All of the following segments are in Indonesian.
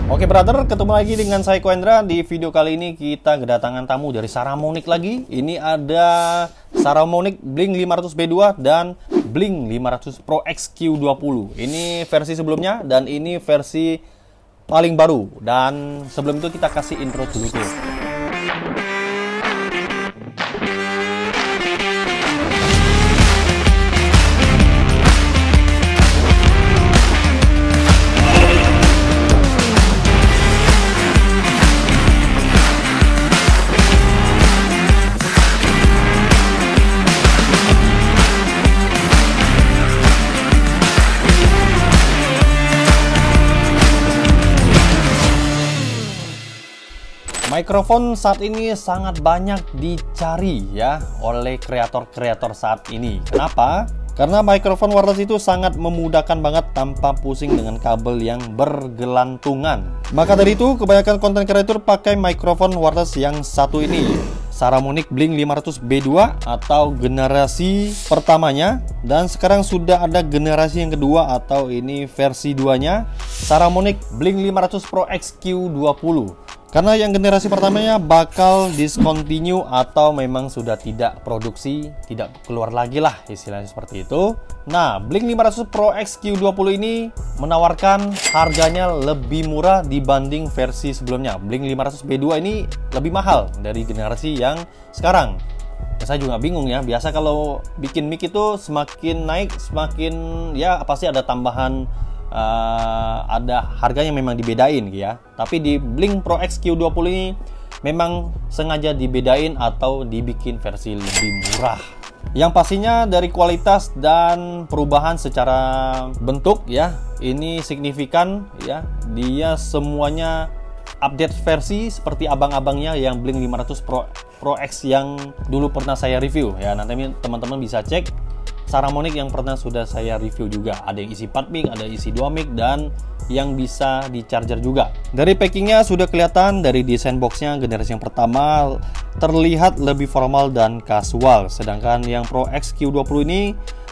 Oke brother, ketemu lagi dengan saya Koendra. Di video kali ini kita kedatangan tamu dari Saramonic lagi. Ini ada Saramonic Blink 500B2 dan Blink 500 Pro XQ20. Ini versi sebelumnya dan ini versi paling baru. Dan sebelum itu kita kasih intro dulu tuh. Mikrofon saat ini sangat banyak dicari ya oleh kreator-kreator saat ini. Kenapa? Karena mikrofon wireless itu sangat memudahkan banget tanpa pusing dengan kabel yang bergelantungan. Maka dari itu kebanyakan konten kreator pakai mikrofon wireless yang satu ini, Saramonic Blink 500B2 atau generasi pertamanya, dan sekarang sudah ada generasi yang kedua atau ini versi 2-nya, Saramonic Blink 500 Pro XQ20. Karena yang generasi pertamanya bakal discontinue atau memang sudah tidak produksi, tidak keluar lagi lah istilahnya seperti itu. Nah, Blink 500 Pro XQ20 ini menawarkan harganya lebih murah dibanding versi sebelumnya. Blink 500B2 ini lebih mahal dari generasi yang sekarang. Ya, saya juga bingung ya, biasa kalau bikin mic itu semakin naik, semakin ya pasti ada tambahan, ada harganya memang dibedain ya. Tapi di Blink Pro XQ20 ini memang sengaja dibedain atau dibikin versi lebih murah. Yang pastinya dari kualitas dan perubahan secara bentuk ya, ini signifikan ya. Dia semuanya update versi seperti abang-abangnya yang Blink 500 Pro X yang dulu pernah saya review ya. Nanti teman-teman bisa cek Saramonic yang pernah sudah saya review juga. Ada yang isi 4 mic, ada yang isi 2 mic, dan yang bisa di charger juga. Dari packingnya sudah kelihatan, dari desain boxnya generasi yang pertama terlihat lebih formal dan casual. Sedangkan yang Pro XQ20 ini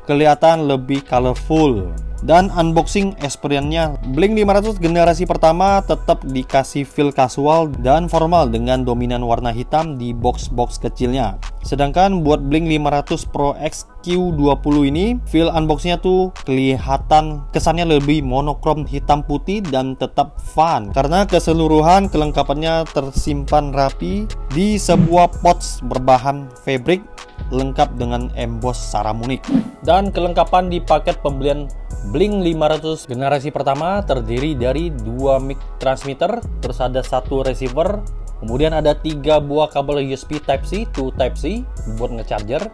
kelihatan lebih colorful. Dan unboxing experience-nya Blink 500 generasi pertama tetap dikasih feel casual dan formal dengan dominan warna hitam di box-box kecilnya. Sedangkan buat Blink 500 Pro XQ20 ini feel unboxingnya tuh kelihatan kesannya lebih monokrom hitam putih dan tetap fun karena keseluruhan kelengkapannya tersimpan rapi di sebuah pouch berbahan fabric lengkap dengan emboss Saramonic. Dan kelengkapan di paket pembelian Blink 500 generasi pertama terdiri dari 2 mic transmitter, terus ada 1 receiver, kemudian ada 3 buah kabel USB Type-C to Type-C buat ngecharger,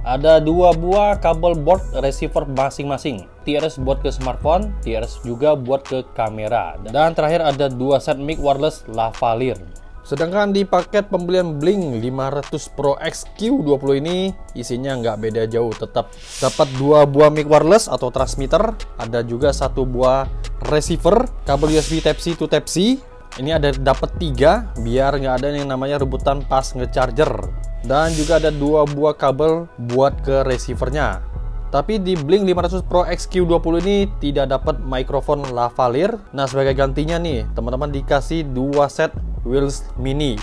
ada 2 buah kabel board receiver masing-masing, TRS buat ke smartphone, TRS juga buat ke kamera, dan terakhir ada 2 set mic wireless lavalier. Sedangkan di paket pembelian Blink 500 Pro XQ20 ini isinya nggak beda jauh, tetap dapat 2 buah mic wireless atau transmitter, ada juga 1 buah receiver, kabel USB Type-C to Type-C. Ini ada dapat 3 biar nggak ada yang namanya rebutan pas ngecharger, dan juga ada 2 buah kabel buat ke receivernya. Tapi di Blink 500 Pro XQ20 ini tidak dapat mikrofon lavalier. Nah, sebagai gantinya nih, teman-teman dikasih 2 set wheels mini.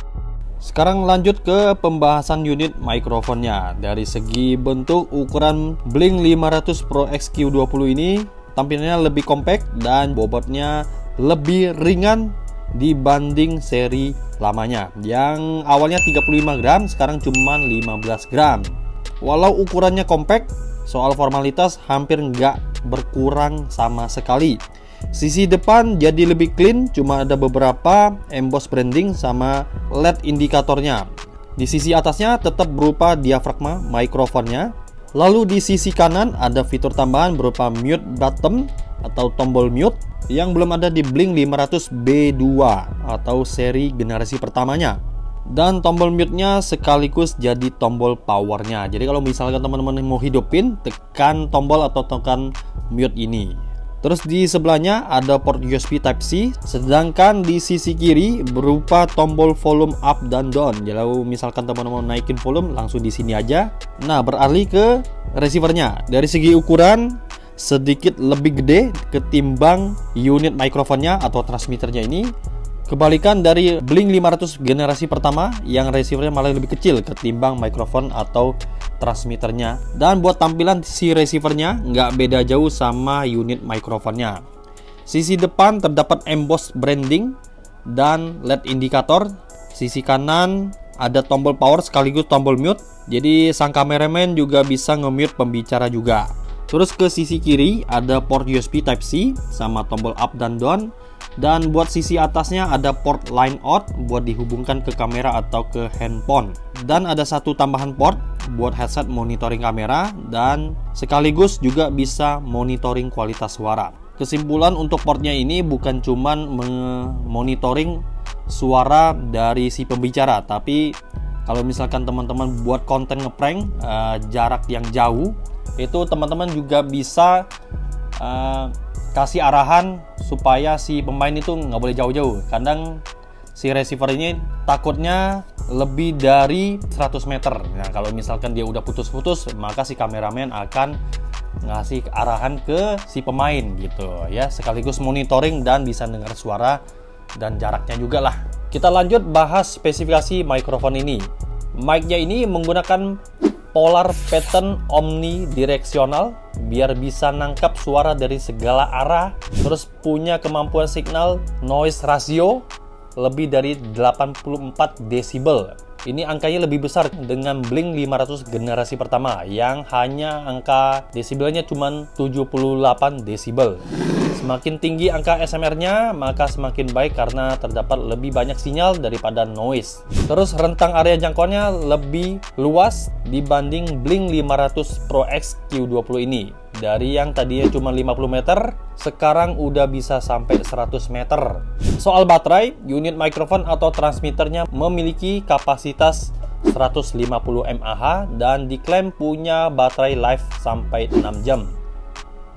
Sekarang lanjut ke pembahasan unit mikrofonnya. Dari segi bentuk, ukuran Blink 500 Pro XQ20 ini tampilannya lebih compact dan bobotnya lebih ringan dibanding seri lamanya yang awalnya 35 gram, sekarang cuma 15 gram. Walau ukurannya compact, soal formalitas hampir nggak berkurang sama sekali. Sisi depan jadi lebih clean, cuma ada beberapa emboss branding sama LED indikatornya. Di sisi atasnya tetap berupa diafragma mikrofonnya. Lalu di sisi kanan ada fitur tambahan berupa mute button atau tombol mute yang belum ada di Blink 500B2 atau seri generasi pertamanya. Dan tombol mute-nya sekaligus jadi tombol powernya. Jadi kalau misalkan teman-teman mau hidupin, tekan tombol atau tekan mute ini. Terus di sebelahnya ada port USB Type-C, sedangkan di sisi kiri berupa tombol volume up dan down. Jadi kalau misalkan teman-teman naikin volume langsung di sini aja. Nah, beralih ke receivernya. Dari segi ukuran sedikit lebih gede ketimbang unit mikrofonnya atau transmitternya ini. Kebalikan dari Blink 500 generasi pertama yang receivernya malah lebih kecil ketimbang mikrofon atau transmitternya. Dan buat tampilan si receivernya nggak beda jauh sama unit mikrofonnya. Sisi depan terdapat emboss branding dan LED indikator. Sisi kanan ada tombol power sekaligus tombol mute. Jadi sang kameramen juga bisa nge-mute pembicara juga. Terus ke sisi kiri ada port USB Type-C sama tombol up dan down. Dan buat sisi atasnya ada port line out buat dihubungkan ke kamera atau ke handphone. Dan ada satu tambahan port buat headset monitoring kamera dan sekaligus juga bisa monitoring kualitas suara. Kesimpulan untuk portnya ini bukan cuman monitoring suara dari si pembicara, tapi kalau misalkan teman-teman buat konten ngeprank jarak yang jauh, itu teman-teman juga bisa kasih arahan supaya si pemain itu nggak boleh jauh-jauh. Kadang si receiver ini takutnya lebih dari 100 meter. Nah, kalau misalkan dia udah putus-putus, maka si kameramen akan ngasih arahan ke si pemain gitu ya, sekaligus monitoring dan bisa dengar suara dan jaraknya juga lah. Kita lanjut bahas spesifikasi mikrofon ini. Mic-nya ini menggunakan polar pattern omnidireksional biar bisa nangkap suara dari segala arah, terus punya kemampuan signal noise ratio lebih dari 84 desibel. Ini angkanya lebih besar dengan Blink 500 generasi pertama yang hanya angka desibelnya cuma 78 desibel. Semakin tinggi angka SMR-nya, maka semakin baik karena terdapat lebih banyak sinyal daripada noise. Terus rentang area jangkauannya lebih luas dibanding Blink 500 Pro X Q20 ini. Dari yang tadinya cuma 50 meter, sekarang udah bisa sampai 100 meter. Soal baterai, unit mikrofon atau transmitternya memiliki kapasitas 150 mAh dan diklaim punya baterai life sampai 6 jam.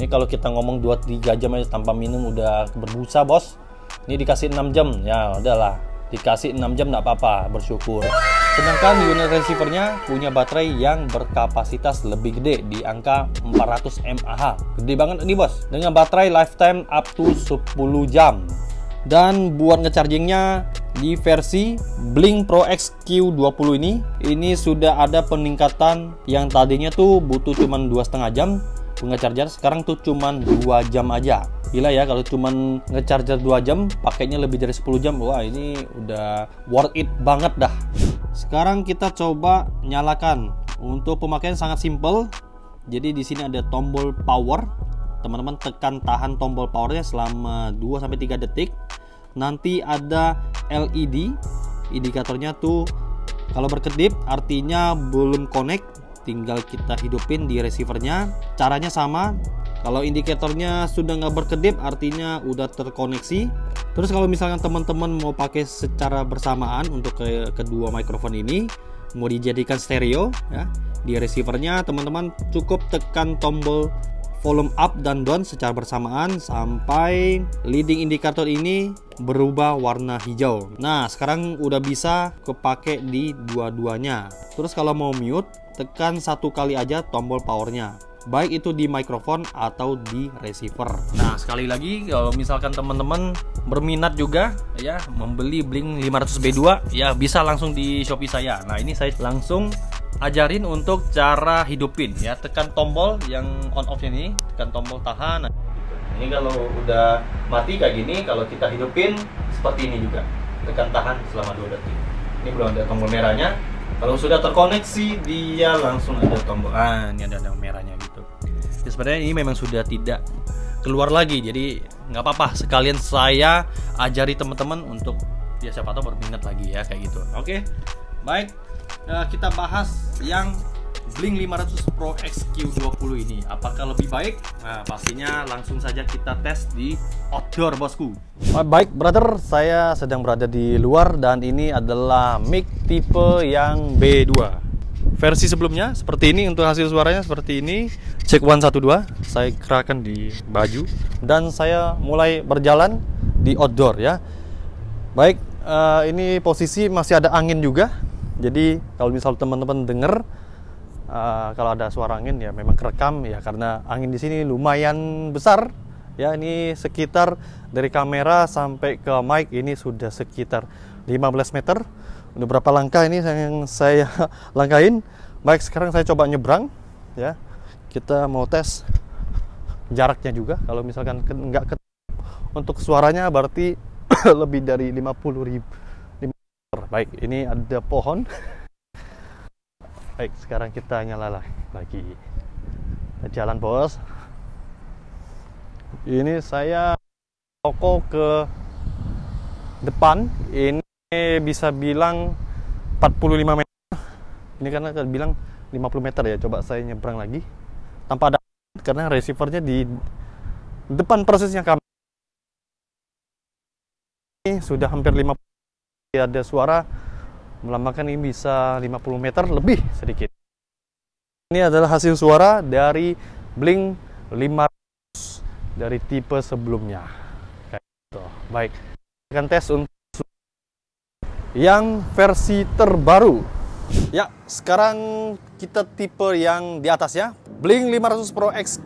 Ini kalau kita ngomong 2-3 jam aja tanpa minum udah berbusa, bos. Ini dikasih 6 jam, ya udahlah. Dikasih 6 jam nggak apa-apa, bersyukur. Sedangkan unit receivernya punya baterai yang berkapasitas lebih gede di angka 400 mAh. Gede banget nih, bos. Dengan baterai lifetime up to 10 jam. Dan buat ngechargingnya di versi Blink Pro X Q20 ini sudah ada peningkatan yang tadinya tuh butuh cuman 2,5 jam. Nge-charger sekarang tuh cuman 2 jam aja. Gila ya, kalau cuman nge-charger 2 jam pakainya lebih dari 10 jam. Wah, ini udah worth it banget dah. Sekarang kita coba nyalakan. Untuk pemakaian sangat simple. Jadi di sini ada tombol power. Teman-teman tekan tahan tombol powernya selama 2-3 detik. Nanti ada LED indikatornya tuh kalau berkedip artinya belum connect. Tinggal kita hidupin di receivernya. Caranya sama. Kalau indikatornya sudah nggak berkedip artinya udah terkoneksi. Terus kalau misalnya teman-teman mau pakai secara bersamaan untuk kedua mikrofon ini, mau dijadikan stereo ya, di receivernya teman-teman cukup tekan tombol volume up dan down secara bersamaan sampai leading indikator ini berubah warna hijau. Nah, sekarang udah bisa kepake di dua-duanya. Terus kalau mau mute, tekan satu kali aja tombol powernya, baik itu di mikrofon atau di receiver. Nah, sekali lagi kalau misalkan teman-teman berminat juga ya membeli Blink 500B2 ya, bisa langsung di Shopee saya. Nah, ini saya langsung ajarin untuk cara hidupin ya. Tekan tombol yang on off ini, tekan tombol tahan. Nah, ini kalau udah mati kayak gini, kalau kita hidupin seperti ini juga, tekan tahan selama 2 detik. Ini belum ada tombol merahnya. Kalau sudah terkoneksi, dia langsung ada tombol. Ini ada merahnya gitu. Jadi sebenarnya ini memang sudah tidak keluar lagi, jadi nggak apa-apa. Sekalian saya ajari teman-teman untuk ya siapa tahu berminat lagi ya kayak gitu. Oke, baik. Kita bahas yang Blink 500 Pro X Q20 ini. Apakah lebih baik? Nah, pastinya langsung saja kita tes di outdoor, bosku. Baik, brother, saya sedang berada di luar dan ini adalah mic tipe yang B2. Versi sebelumnya seperti ini, untuk hasil suaranya seperti ini. Check 1 1 2. Saya kerahkan di baju dan saya mulai berjalan di outdoor ya. Baik, ini posisi masih ada angin juga. Jadi kalau misal teman-teman denger Kalau ada suara angin ya memang kerekam ya, karena angin di sini lumayan besar ya. Ini sekitar dari kamera sampai ke mic ini sudah sekitar 15 meter. Udah berapa langkah ini yang saya langkahin. Baik, sekarang saya coba nyebrang ya. Kita mau tes jaraknya juga. Kalau misalkan nggak untuk suaranya berarti lebih dari 50.000 meter. Baik, ini ada pohon. Baik, sekarang kita nyala lagi. Kita jalan, bos. Ini saya toko ke depan. Ini bisa bilang 45 meter. Ini karena bilang 50 meter ya. Coba saya nyebrang lagi tanpa ada, karena receivernya di depan persisnya kamera. Ini sudah hampir 50. Ada suara melambangkan ini bisa 50 meter lebih sedikit. Ini adalah hasil suara dari Blink 500 dari tipe sebelumnya. Kayak gitu. Baik, akan tes untuk yang versi terbaru. Ya, sekarang kita tipe yang di atas ya, Blink 500 Pro X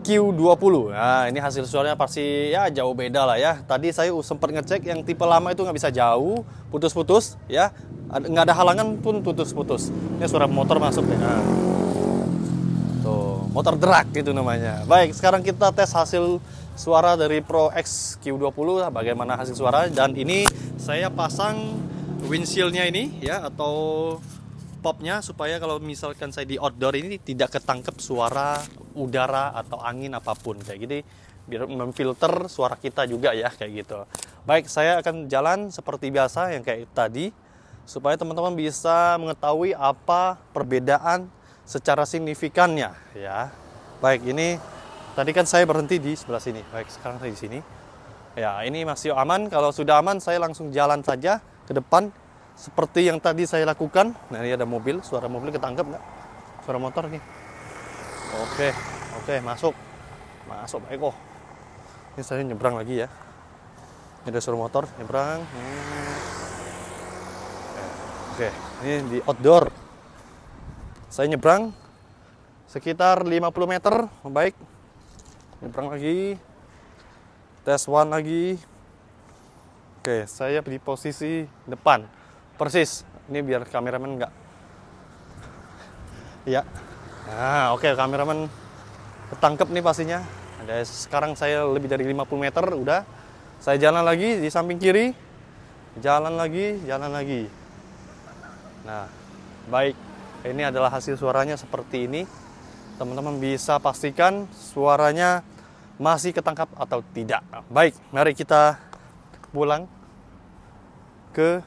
Q20. Nah, ini hasil suaranya pasti ya jauh beda lah ya. Tadi saya sempat ngecek yang tipe lama itu nggak bisa jauh, putus-putus ya. Nggak ada halangan pun putus-putus. Ini suara motor masuk ya. Nah. Tuh, motor drag itu namanya. Baik, sekarang kita tes hasil suara dari Pro X Q20. Bagaimana hasil suara. Dan ini saya pasang windshieldnya ini ya, atau popnya, supaya kalau misalkan saya di outdoor ini tidak ketangkep suara udara atau angin apapun kayak gini, biar memfilter suara kita juga ya, kayak gitu. Baik, saya akan jalan seperti biasa yang kayak tadi, supaya teman-teman bisa mengetahui apa perbedaan secara signifikannya ya. Baik, ini tadi kan saya berhenti di sebelah sini. Baik, sekarang saya di sini. Ya, ini masih aman. Kalau sudah aman, saya langsung jalan saja ke depan seperti yang tadi saya lakukan. Nah, ini ada mobil, suara mobil ketangkep nggak? Suara motor nih. Oke, masuk, baik kok. Ini saya nyebrang lagi ya. Ini ada suara motor, nyebrang. Oke, ini di outdoor. Saya nyebrang sekitar 50 meter, baik. Nyebrang lagi. Tes one lagi. Oke, saya di posisi depan. Persis. Ini biar kameramen nggak. Ya. Nah, oke, kameramen ketangkep nih pastinya. Ada, sekarang saya lebih dari 50 meter udah. Saya jalan lagi di samping kiri. Jalan lagi. Nah, baik. Ini adalah hasil suaranya seperti ini. Teman-teman bisa pastikan suaranya masih ketangkap atau tidak. Baik, mari kita pulang ke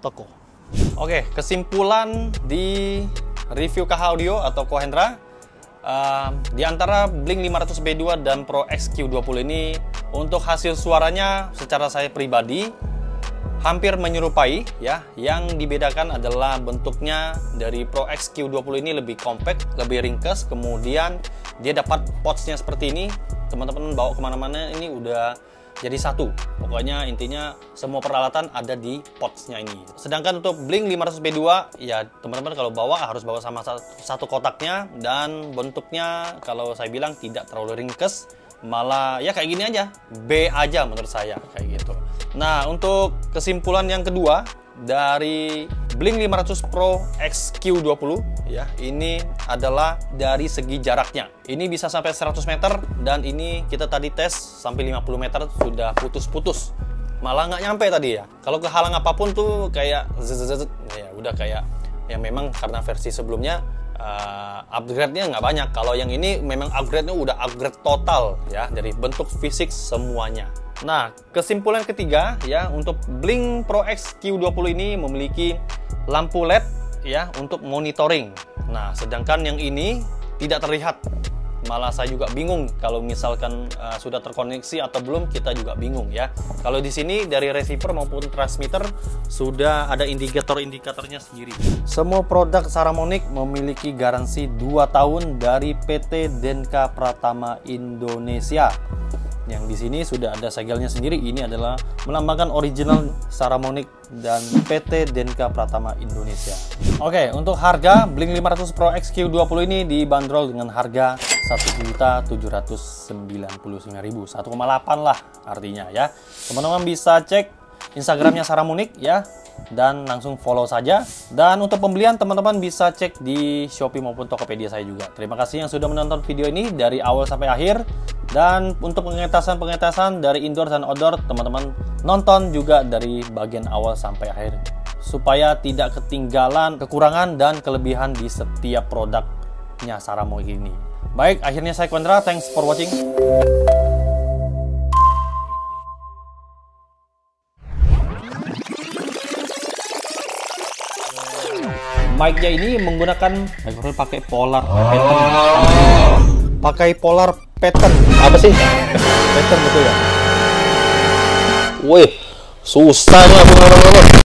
toko. Oke, kesimpulan di review KH Audio atau Kohendra, di antara Blink 500 B2 dan Pro X Q20 ini, untuk hasil suaranya secara saya pribadi hampir menyerupai ya. Yang dibedakan adalah bentuknya. Dari Pro X Q20 ini lebih compact, lebih ringkas, kemudian dia dapat pouch-nya seperti ini. Teman-teman bawa kemana-mana ini udah jadi satu. Pokoknya intinya semua peralatan ada di pouch-nya ini. Sedangkan untuk Blink 500 B2 ya, teman-teman kalau bawa harus bawa sama satu kotaknya. Dan bentuknya kalau saya bilang tidak terlalu ringkes, malah ya kayak gini aja, B aja menurut saya, kayak gitu. Nah, untuk kesimpulan yang kedua dari Blink 500 Pro X Q20 ya, ini adalah dari segi jaraknya. Ini bisa sampai 100 meter, dan ini kita tadi tes sampai 50 meter sudah putus-putus. Malah nggak nyampe tadi ya. Kalau kehalang apapun tuh kayak zzzz, ya udah kayak ya, memang karena versi sebelumnya upgrade-nya nggak banyak. Kalau yang ini memang upgrade-nya udah upgrade total ya, dari bentuk fisik semuanya. Nah, kesimpulan ketiga ya, untuk Blink Pro X Q20 ini memiliki lampu LED ya untuk monitoring. Nah, sedangkan yang ini tidak terlihat. Malah saya juga bingung kalau misalkan sudah terkoneksi atau belum, kita juga bingung ya. Kalau di sini dari receiver maupun transmitter sudah ada indikator-indikatornya sendiri. Semua produk Saramonic memiliki garansi 2 tahun dari PT Denka Pratama Indonesia. Yang di sini sudah ada segelnya sendiri. Ini adalah melambangkan original Saramonic dan PT Denka Pratama Indonesia. Oke, untuk harga Blink 500 Pro XQ20 ini dibanderol dengan harga 1.799.000, 1,8 lah artinya ya. Teman-teman bisa cek Instagramnya Saramonic ya, dan langsung follow saja. Dan untuk pembelian teman-teman bisa cek di Shopee maupun Tokopedia saya juga. Terima kasih yang sudah menonton video ini dari awal sampai akhir. Dan untuk pengetasan dari indoor dan outdoor, teman-teman nonton juga dari bagian awal sampai akhir supaya tidak ketinggalan kekurangan dan kelebihan di setiap produknya Saramonic ini. Baik, akhirnya saya Kwendra, thanks for watching. Mic-nya ini menggunakan microphone pakai polar pattern. Pakai polar pattern. Apa sih? Pattern betul ya? Wih, susah nih aku ngomong-ngomong.